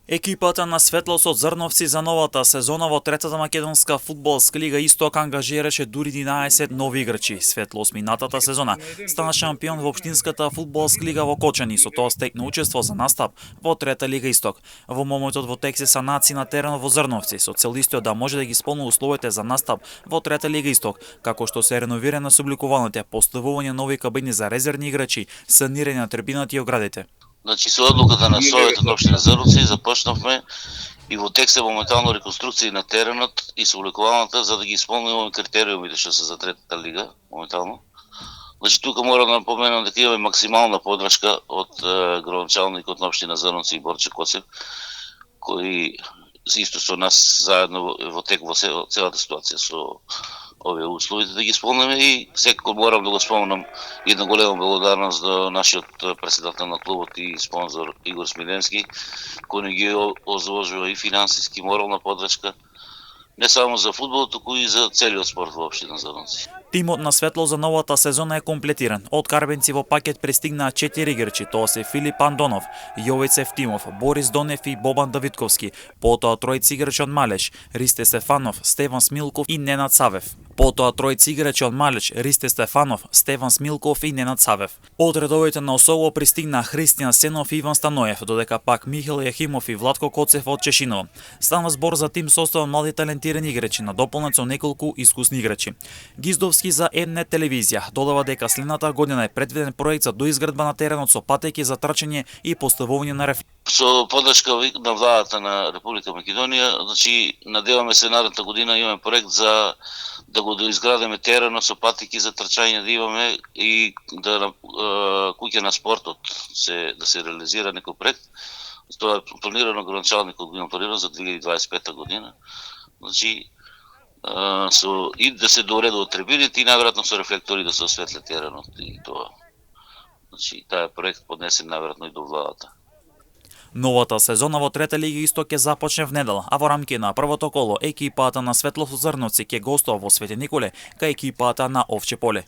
Екипата на Светлосот Зрновци за новата сезона во третата македонска фудбалска лига Исток ангажираше дури 11 нови играчи. Светлос минатата сезона стана шампион во општинската фудбалска лига во Кочани, со тоа стекна учество за настап во трета лига Исток. Во моментот во тек се санаци на теренот во Зрновци, со цел истиот да може да ги исполни условите за настап во трета лига Исток, како што се реновирана собликуваните, поставување нови кабини за резервни играчи, санирање на трибината и оградите. Значи, со одлуката на Советот на општина Зрновци започнавме и во текст е моментално реконструкција на теренот и собликуваната за да ги исполнуваме критериумите што се за третата лига моментално. Значи, тука морам да напоменам дека имаме максимална подршка од градоначалникот на општина Зрновци и Борче Коцев, кои исто со нас заедно во тек во целата ситуација со овие условите да ги исполниме и секако морам да го спомнам една голема благодарност до нашиот претседател на клубот и спонзор Игор Смиленски, кој ни ги озложува и финансиски морална подршка не само за фудбал, туку и за целиот спорт во општина Зрновци. Тимот на Светло за новата сезона е комплетиран. Од Карбенци во пакет пристигнаа 4 играчи, тоа се Филип Андонов, Јовица Евтимов, Борис Донев и Бобан Давидковски, потоа тројци играчи од Малеч, Ристе Стефанов, Стеван Смилков и Ненад Савев. Потоа тројци играчи од Малеч, Ристе Стефанов, Стеван Смилков и Ненад Савев. Од редовите на Осово пристигнаа Христијан Сенов и Иван Станоев, додека пак Михел Јахимов и Владко Коцев од Чешиново. Стана збор за тим составен млади талентирани играчи, надополнет со неколку искусни играчи. Гиздовски за М-нет телевизија додава дека следната година е предвиден проект за доизградба на теренот со патеки за трчање и поставување на рефлектори. Со подршка на владата на Република Македонија, значи надеваме се наредната година имаме проект за да го доизградиме теренот со патеки за трчање да имаме и да куќа на спортот да се реализира некој проект. Тоа е планирано, градоначалникот го има планирано за 2025 година. Значи и да се доредуваат трибините и најверојатно со рефлектори да се осветли теренот и тоа. Значи таа проект поднесен најверојатно и до владата. Новата сезона во трета лига Исток ќе започне внедела, а во рамки на првото коло екипата на Светлосот Зрновци ќе гостува во Свети Николе кај екипата на Овче поле.